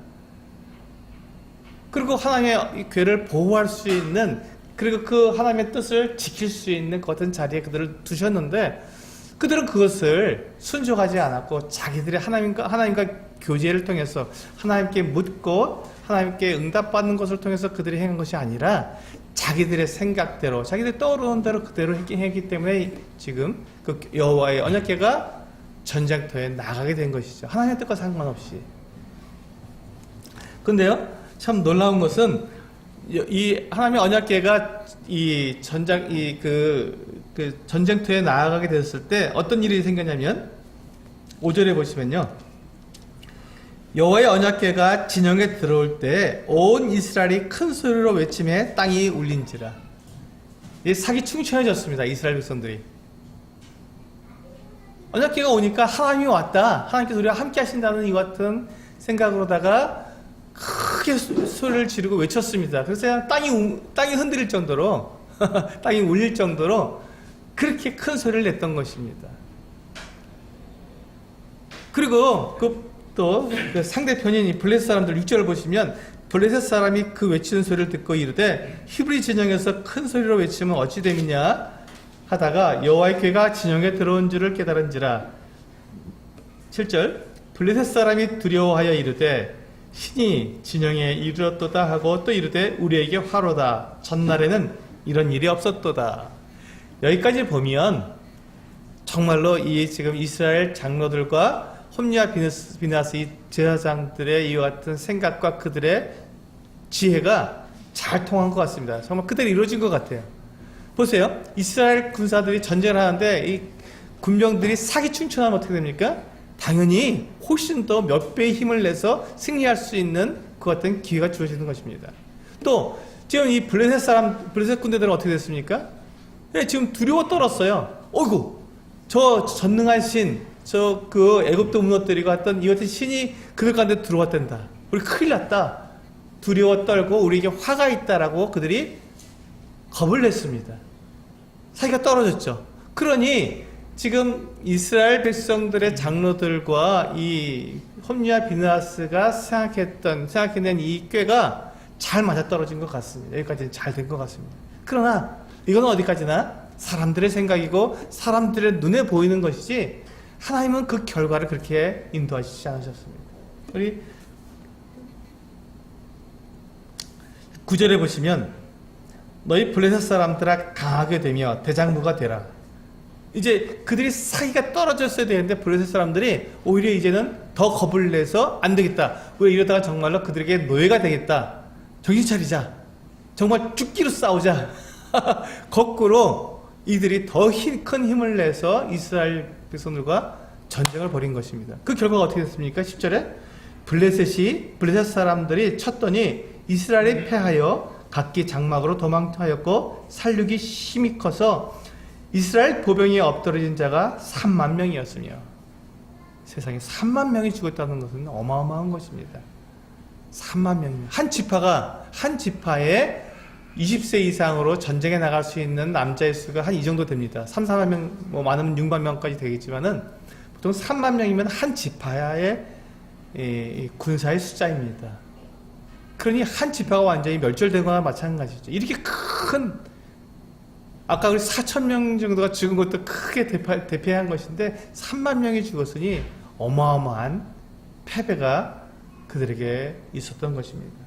그리고 하나님의 궤를 보호할 수 있는, 그리고 그 하나님의 뜻을 지킬 수 있는 그 어떤 자리에 그들을 두셨는데, 그들은 그것을 순종하지 않았고 자기들의 하나님과 교제를 통해서 하나님께 묻고 하나님께 응답받는 것을 통해서 그들이 행한 것이 아니라 자기들의 생각대로, 자기들이 떠오르는 대로 그대로 했기 때문에 지금 그 여호와의 언약궤가 전쟁터에 나가게 된 것이죠. 하나님의 뜻과 상관없이. 근데요, 참 놀라운 것은 이 하나님의 언약궤가 전쟁터에 나아가게 됐을 때 어떤 일이 생겼냐면, 5절에 보시면요, 여호와의 언약궤가 진영에 들어올 때 온 이스라엘이 큰 소리로 외침에 땅이 울린지라. 이 사기 충천해졌습니다. 이스라엘 백성들이. 언약궤가 오니까 하나님이 왔다, 하나님께서 우리와 함께 하신다는 이 같은 생각으로다가 크게 소리를 지르고 외쳤습니다. 그래서 땅이 흔들릴 정도로 땅이 울릴 정도로 그렇게 큰 소리를 냈던 것입니다. 그리고 또 상대편인 블레셋 사람들 6절을 보시면, 블레셋 사람이 그 외치는 소리를 듣고 이르되 히브리 진영에서 큰 소리로 외치면 어찌 됨이냐 하다가 여호와의 궤가 진영에 들어온 줄을 깨달은지라. 7절, 블레셋 사람이 두려워하여 이르되 신이 진영에 이르렀도다 하고 또 이르되 우리에게 화로다. 전날에는 이런 일이 없었도다. 여기까지 보면 정말로 이 지금 이스라엘 장로들과 홈리와 비나스 이 제사장들의 이와 같은 생각과 그들의 지혜가 잘 통한 것 같습니다. 정말 그대로 이루어진 것 같아요. 보세요. 이스라엘 군사들이 전쟁을 하는데 이 군병들이 사기충천하면 어떻게 됩니까? 당연히 훨씬 더 몇 배의 힘을 내서 승리할 수 있는 그 같은 기회가 주어지는 것입니다. 또 지금 이 블레셋 군대들은 어떻게 됐습니까? 네, 지금 두려워 떨었어요. 어이구, 저 전능한 신, 저 그 애굽도 무너뜨리고 했던 이 같은 신이 그들 가운데 들어왔단다. 우리 큰일 났다. 두려워 떨고 우리에게 화가 있다라고 그들이 겁을 냈습니다. 사기가 떨어졌죠. 그러니 지금 이스라엘 백성들의 장로들과 이 홈리와 비느하스가 생각해낸 이 꾀가 잘 맞아떨어진 것 같습니다. 여기까지는 잘 된 것 같습니다. 그러나 이건 어디까지나 사람들의 생각이고 사람들의 눈에 보이는 것이지 하나님은 그 결과를 그렇게 인도하시지 않으셨습니다. 우리 9절에 보시면 너희 블레셋 사람들아 강하게 되며 대장부가 되라. 이제 그들이 사기가 떨어졌어야 되는데 블레셋 사람들이 오히려 이제는 더 겁을 내서 안 되겠다. 왜 이러다가 정말로 그들에게 노예가 되겠다. 정신 차리자. 정말 죽기로 싸우자. 거꾸로 이들이 더 큰 힘을 내서 이스라엘 백성들과 전쟁을 벌인 것입니다. 그 결과가 어떻게 됐습니까? 10절에 블레셋 사람들이 쳤더니 이스라엘이 패하여 각기 장막으로 도망하였고 살육이 힘이 커서 이스라엘 보병에 엎드러진 자가 3만 명이었으며 세상에 3만 명이 죽었다는 것은 어마어마한 것입니다. 3만 명이면 한 지파에 20세 이상으로 전쟁에 나갈 수 있는 남자의 수가 한 이 정도 됩니다. 3, 4만 명, 뭐 많으면 6만 명까지 되겠지만은 보통 3만 명이면 한 지파의 군사의 숫자입니다. 그러니 한 지파가 완전히 멸절된 거나 마찬가지죠. 이렇게 큰 아까 우리 4천 명 정도가 죽은 것도 크게 대패한 것인데 3만 명이 죽었으니 어마어마한 패배가 그들에게 있었던 것입니다.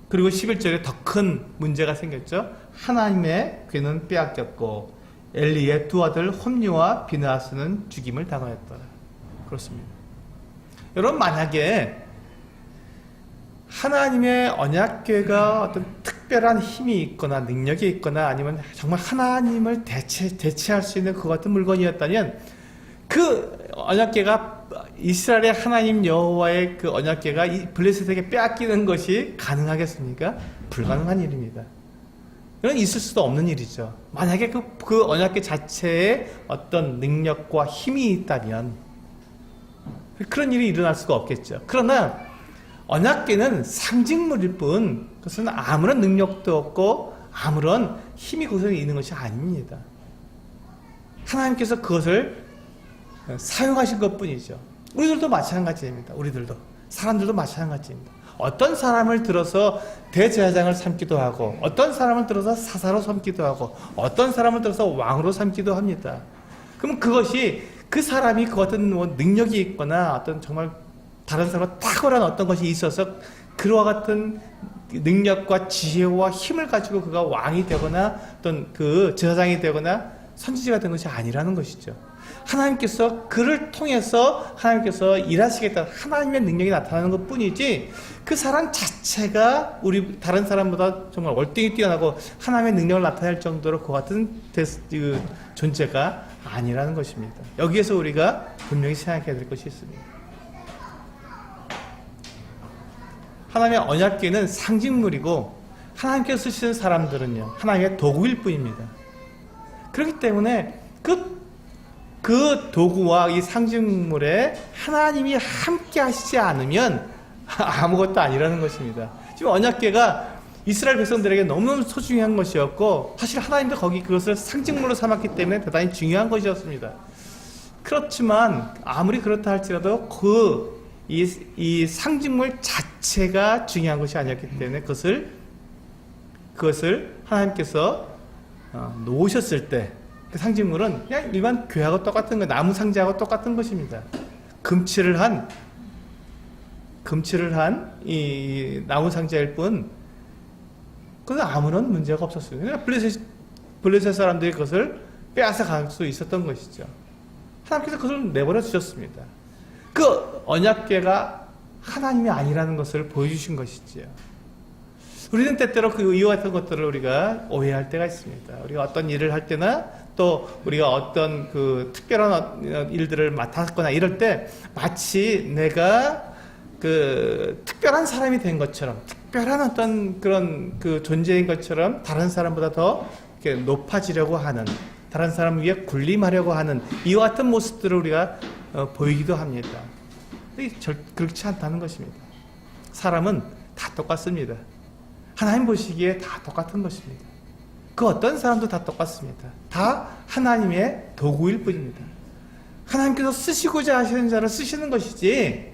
그리고 11절에 더 큰 문제가 생겼죠. 하나님의 괴는 빼앗겼고 엘리의 두 아들 홈리와 비느하스는 죽임을 당하였더라. 그렇습니다. 여러분, 만약에 하나님의 언약궤가 어떤 특별한 힘이 있거나 능력이 있거나 아니면 정말 하나님을 대체할 수 있는 그 같은 물건이었다면 그 언약궤가 이스라엘의 하나님 여호와의 그 언약궤가 이 블레셋에게 빼앗기는 것이 가능하겠습니까? 불가능한 일입니다. 이건 있을 수도 없는 일이죠. 만약에 그 언약궤 자체에 어떤 능력과 힘이 있다면 그런 일이 일어날 수가 없겠죠. 그러나 언약궤는 상징물일 뿐 그것은 아무런 능력도 없고 아무런 힘이 그것에 있는 것이 아닙니다. 하나님께서 그것을 사용하신 것뿐이죠. 우리들도 마찬가지입니다. 사람들도 마찬가지입니다. 어떤 사람을 들어서 대제사장을 삼기도 하고 어떤 사람을 들어서 사사로 삼기도 하고 어떤 사람을 들어서 왕으로 삼기도 합니다. 그럼 그것이 그 사람이 그 어떤 능력이 있거나 어떤 정말 다른 사람과 탁월한 어떤 것이 있어서 그와 같은 능력과 지혜와 힘을 가지고 그가 왕이 되거나 어떤 그 제사장이 되거나 선지자가 된 것이 아니라는 것이죠. 하나님께서 그를 통해서 하나님께서 일하시겠다 하나님의 능력이 나타나는 것 뿐이지 그 사람 자체가 우리 다른 사람보다 정말 월등히 뛰어나고 하나님의 능력을 나타낼 정도로 그 같은 존재가 아니라는 것입니다. 여기에서 우리가 분명히 생각해야 될 것이 있습니다. 하나님의 언약궤는 상징물이고 하나님께서 쓰시는 사람들은요 하나님의 도구일 뿐입니다. 그렇기 때문에 그 도구와 이 상징물에 하나님이 함께 하시지 않으면 아무것도 아니라는 것입니다. 지금 언약궤가 이스라엘 백성들에게 너무 소중한 것이었고 사실 하나님도 거기 그것을 상징물로 삼았기 때문에 대단히 중요한 것이었습니다. 그렇지만 아무리 그렇다 할지라도 이 상징물 자체가 중요한 것이 아니었기 때문에 그것을 하나님께서 놓으셨을 때 그 상징물은 그냥 일반 궤하고 똑같은 거, 나무 상자하고 똑같은 것입니다. 금칠을 한 이 나무 상자일 뿐, 그건 아무런 문제가 없었어요. 그러니까 블레셋 사람들이 그것을 빼앗아 갈 수 있었던 것이죠. 하나님께서 그것을 내버려 주셨습니다. 그 언약궤가 하나님이 아니라는 것을 보여주신 것이지요. 우리는 때때로 그 이와 같은 것들을 우리가 오해할 때가 있습니다. 우리가 어떤 일을 할 때나 또 우리가 어떤 그 특별한 일들을 맡았거나 이럴 때 마치 내가 그 특별한 사람이 된 것처럼, 특별한 어떤 그런 그 존재인 것처럼 다른 사람보다 더 이렇게 높아지려고 하는, 다른 사람 위에 군림하려고 하는 이와 같은 모습들을 우리가 보이기도 합니다. 그렇지 않다는 것입니다. 사람은 다 똑같습니다. 하나님 보시기에 다 똑같은 것입니다. 그 어떤 사람도 다 똑같습니다. 다 하나님의 도구일 뿐입니다. 하나님께서 쓰시고자 하시는 자를 쓰시는 것이지,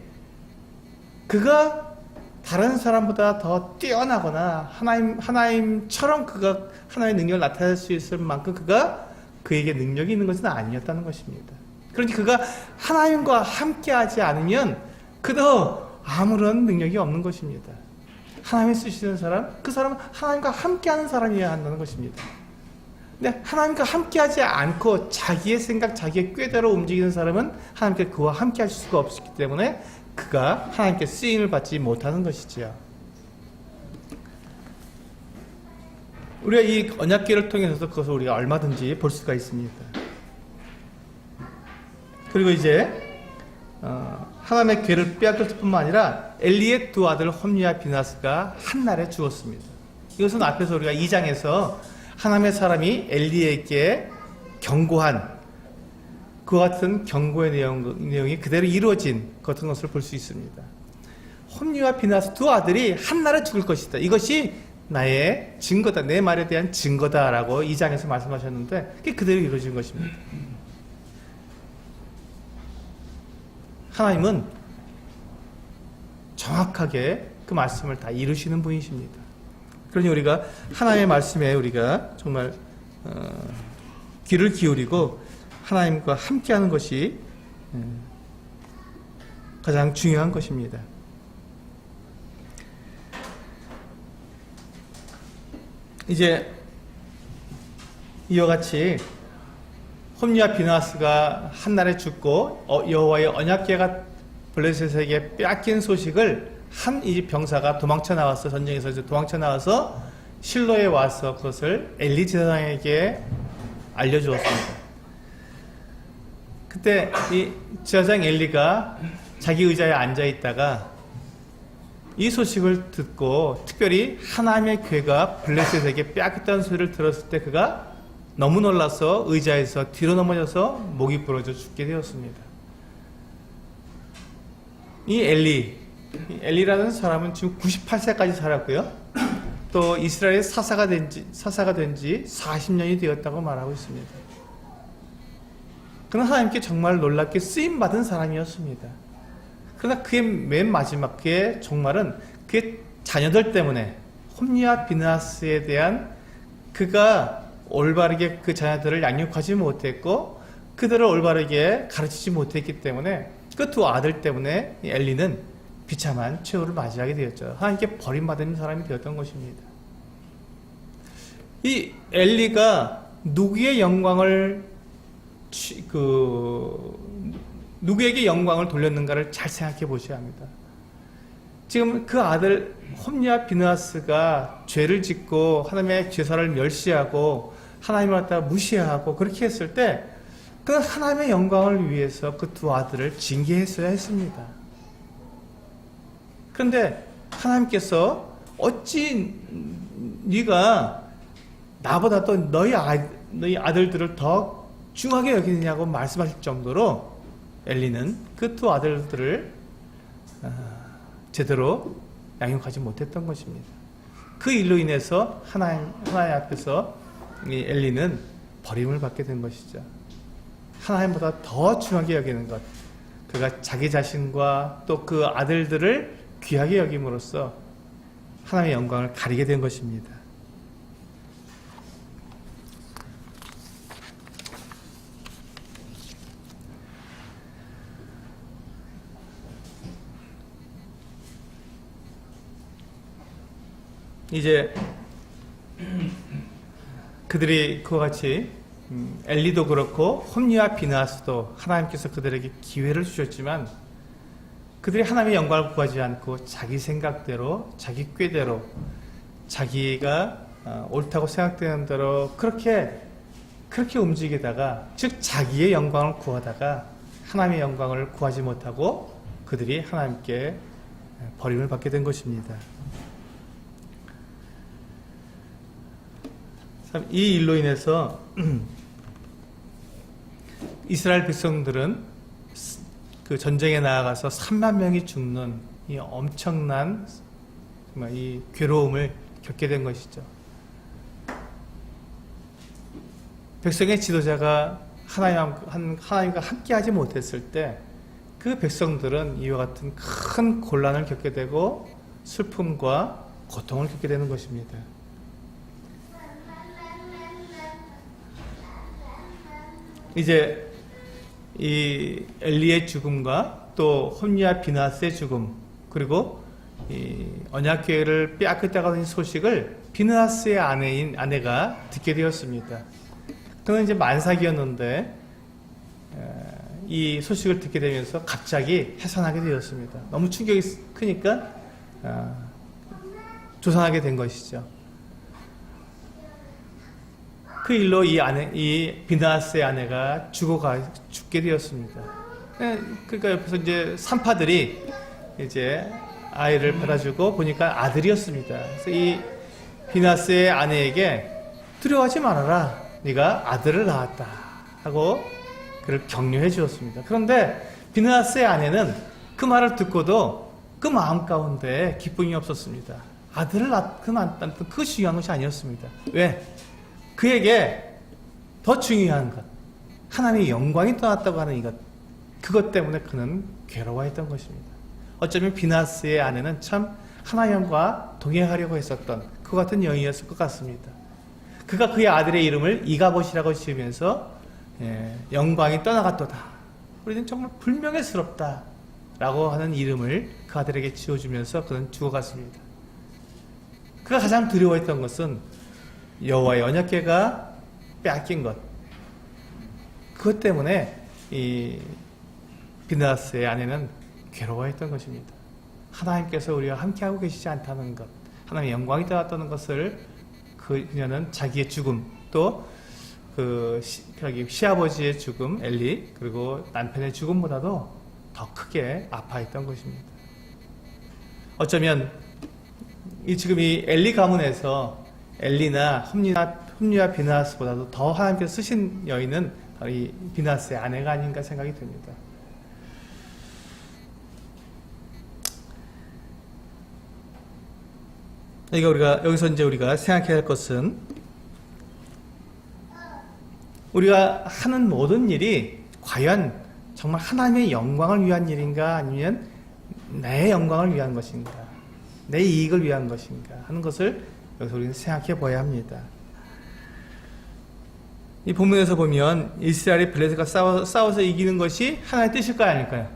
그가 다른 사람보다 더 뛰어나거나 하나님처럼 그가 하나님의 능력을 나타낼 수 있을 만큼 그가 그에게 능력이 있는 것은 아니었다는 것입니다. 그러니 그가 하나님과 함께하지 않으면 그도 아무런 능력이 없는 것입니다. 하나님이 쓰시는 사람, 그 사람은 하나님과 함께하는 사람이어야 한다는 것입니다. 근데 하나님과 함께하지 않고 자기의 생각, 자기의 꾀대로 움직이는 사람은 하나님께 그와 함께할 수가 없기 때문에 그가 하나님께 쓰임을 받지 못하는 것이지요. 우리가 이 언약궤를 통해서도 그것을 우리가 얼마든지 볼 수가 있습니다. 그리고 이제 하나님의 궤를 빼앗겼을 뿐만 아니라 엘리의 두 아들 홈리와 비나스가 한날에 죽었습니다. 이것은 앞에서 우리가 2장에서 하나님의 사람이 엘리에게 경고한 그와 같은 경고의 내용이 그대로 이루어진 같은 것을 볼 수 있습니다. 홈리와 비나스 두 아들이 한날에 죽을 것이다. 이것이 나의 증거다. 내 말에 대한 증거다라고 2장에서 말씀하셨는데 그게 그대로 이루어진 것입니다. 하나님은 정확하게 그 말씀을 다 이루시는 분이십니다. 그러니 우리가 하나님의 말씀에 우리가 정말 귀를 기울이고 하나님과 함께하는 것이 가장 중요한 것입니다. 이제 이와 같이 홈리와 비나스가 한날에 죽고 여호와의 언약궤가 블레셋에게 빼앗긴 소식을 한 이 병사가 도망쳐 나와서, 전쟁에서 이제 도망쳐 나와서 실로에 와서 그것을 엘리 제사장에게 알려주었습니다. 그때 이 제사장 엘리가 자기 의자에 앉아 있다가 이 소식을 듣고 특별히 하나님의 궤가 블레셋에게 빼앗겼다는 소리를 들었을 때 그가 너무 놀라서 의자에서 뒤로 넘어져서 목이 부러져 죽게 되었습니다. 이 엘리라는 사람은 지금 98세까지 살았고요. 또 이스라엘의 사사가 된 지 40년이 되었다고 말하고 있습니다. 그는 하나님께 정말 놀랍게 쓰임받은 사람이었습니다. 그러나 그의 맨 마지막 그의 종말은 그의 자녀들 때문에 홈리와 비나스에 대한 그가 올바르게 그 자녀들을 양육하지 못했고 그들을 올바르게 가르치지 못했기 때문에 그 두 아들 때문에 엘리는 비참한 최후를 맞이하게 되었죠. 하나님께 버림받은 사람이 되었던 것입니다. 이 엘리가 누구의 영광을 누구에게 영광을 돌렸는가를 잘 생각해 보셔야 합니다. 지금 그 아들 홈리와 비느하스가 죄를 짓고 하나님의 제사를 멸시하고 하나님을 갖다가 무시하고 그렇게 했을 때 그 하나님의 영광을 위해서 그 두 아들을 징계했어야 했습니다. 그런데 하나님께서 어찌 네가 나보다 또 너희 아들들을 더 중하게 여기느냐고 말씀하실 정도로 엘리는 그 두 아들들을 제대로 양육하지 못했던 것입니다. 그 일로 인해서 하나님 앞에서 이 엘리는 버림을 받게 된 것이죠. 하나님보다 더 중하게 여기는 것, 그가 자기 자신과 또 그 아들들을 귀하게 여김으로써 하나님의 영광을 가리게 된 것입니다. 이제 그들이 그와 같이 엘리도 그렇고 홈리와 비느하스도 하나님께서 그들에게 기회를 주셨지만 그들이 하나님의 영광을 구하지 않고 자기 생각대로 자기 꾀대로 자기가 옳다고 생각되는 대로 그렇게 움직이다가, 즉 자기의 영광을 구하다가 하나님의 영광을 구하지 못하고 그들이 하나님께 버림을 받게 된 것입니다. 참, 이 일로 인해서 이스라엘 백성들은 그 전쟁에 나아가서 3만 명이 죽는 이 엄청난 정말 이 괴로움을 겪게 된 것이죠. 백성의 지도자가 하나님과 함께하지 못했을 때 그 백성들은 이와 같은 큰 곤란을 겪게 되고 슬픔과 고통을 겪게 되는 것입니다. 이제 이 엘리의 죽음과 또 홈리와 비느하스의 죽음, 그리고 이 언약궤를 빼앗겼다는 소식을 비느하스의 아내가 듣게 되었습니다. 그는 이제 만삭이었는데 이 소식을 듣게 되면서 갑자기 해산하게 되었습니다. 너무 충격이 크니까 조산하게 된 것이죠. 그 일로 이 비느하스의 아내가 죽게 되었습니다. 그러니까 옆에서 이제 산파들이 이제 아이를 받아주고 보니까 아들이었습니다. 그래서 이 비느하스의 아내에게 두려워하지 말아라, 네가 아들을 낳았다 하고 그를 격려해 주었습니다. 그런데 비느하스의 아내는 그 말을 듣고도 그 마음 가운데 기쁨이 없었습니다. 아들을 낳았다는 그 중요한 것이 아니었습니다. 왜? 그에게 더 중요한 것, 하나님의 영광이 떠났다고 하는 이것, 그것 때문에 그는 괴로워했던 것입니다. 어쩌면 비느하스의 아내는 참 하나님과 동행하려고 했었던 그 같은 여인이었을 것 같습니다. 그가 그의 아들의 이름을 이가봇이라고 지으면서 영광이 떠나갔도다, 우리는 정말 불명예스럽다 라고 하는 이름을 그 아들에게 지어주면서 그는 죽어갔습니다. 그가 가장 두려워했던 것은 여호와의 언약궤가 빼앗긴 것, 그것 때문에 이 비느하스의 아내는 괴로워했던 것입니다. 하나님께서 우리와 함께하고 계시지 않다는 것, 하나님의 영광이 떠났다는 것을 그녀는 자기의 죽음, 또 시아버지의 죽음 엘리, 그리고 남편의 죽음보다도 더 크게 아파했던 것입니다. 어쩌면 지금 이 엘리 가문에서 엘리나 홈리와 비느하스보다도 더 하나님께서 쓰신 여인은 바로 이 비느하스의 아내가 아닌가 생각이 듭니다. 여기서 이제 우리가 생각해야 할 것은, 우리가 하는 모든 일이 과연 정말 하나님의 영광을 위한 일인가, 아니면 내 영광을 위한 것인가, 내 이익을 위한 것인가 하는 것을 여기서 우리는 생각해 봐야 합니다. 이 본문에서 보면 이스라엘이 블레셋과 싸워서 이기는 것이 하나님의 뜻일까요, 아닐까요?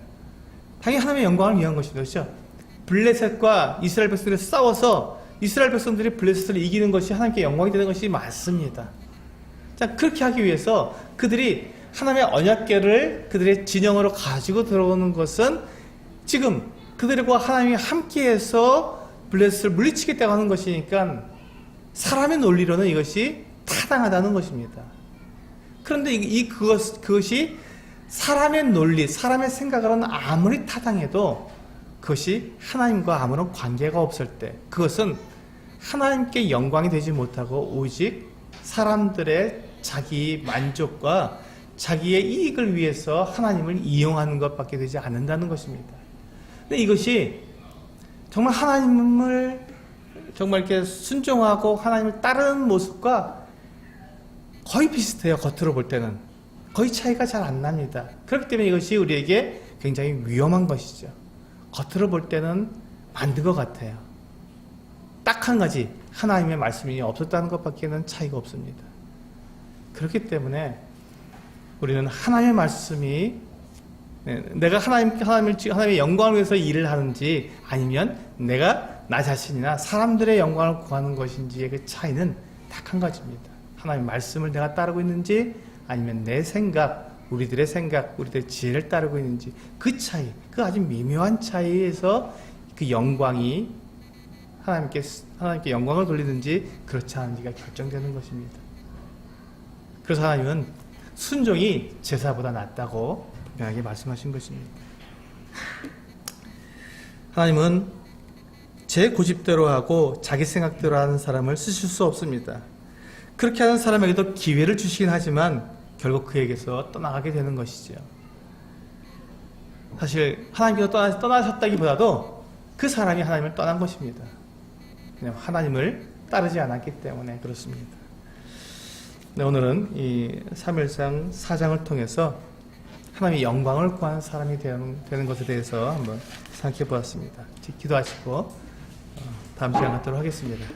당연히 하나님의 영광을 위한 것이죠. 그렇죠? 블레셋과 이스라엘 백성들이 싸워서 이스라엘 백성들이 블레셋을 이기는 것이 하나님께 영광이 되는 것이 맞습니다. 자, 그렇게 하기 위해서 그들이 하나님의 언약궤를 그들의 진영으로 가지고 들어오는 것은 지금 그들과 하나님이 함께해서 블레셋을 물리치겠다고 하는 것이니까 사람의 논리로는 이것이 타당하다는 것입니다. 그런데 그것이 사람의 논리, 사람의 생각으로는 아무리 타당해도 그것이 하나님과 아무런 관계가 없을 때 그것은 하나님께 영광이 되지 못하고 오직 사람들의 자기 만족과 자기의 이익을 위해서 하나님을 이용하는 것밖에 되지 않는다는 것입니다. 근데 이것이 정말 하나님을 정말 이렇게 순종하고 하나님을 따르는 모습과 거의 비슷해요. 겉으로 볼 때는 거의 차이가 잘 안 납니다. 그렇기 때문에 이것이 우리에게 굉장히 위험한 것이죠. 겉으로 볼 때는 만든 것 같아요. 딱 한 가지, 하나님의 말씀이 없었다는 것밖에는 차이가 없습니다. 그렇기 때문에 우리는 하나님의 말씀이, 내가 하나님의 영광을 위해서 일을 하는지 아니면 내가 나 자신이나 사람들의 영광을 구하는 것인지의 그 차이는 딱 한 가지입니다. 하나님의 말씀을 내가 따르고 있는지 아니면 내 생각, 우리들의 지혜를 따르고 있는지, 그 차이, 그 아주 미묘한 차이에서 그 영광이 하나님께 영광을 돌리든지 그렇지 않은지가 결정되는 것입니다. 그래서 하나님은 순종이 제사보다 낫다고 분명하게 말씀하신 것입니다. 하나님은 제 고집대로 하고 자기 생각대로 하는 사람을 쓰실 수 없습니다. 그렇게 하는 사람에게도 기회를 주시긴 하지만 결국 그에게서 떠나가게 되는 것이죠. 사실 하나님께서 떠나셨다기보다도 그 사람이 하나님을 떠난 것입니다. 그냥 하나님을 따르지 않았기 때문에 그렇습니다. 네, 오늘은 이 사무엘상 4장을 통해서 하나님의 영광을 구하는 사람이 되는 것에 대해서 한번 생각해 보았습니다. 기도하시고 다음 시간 갖도록 하겠습니다.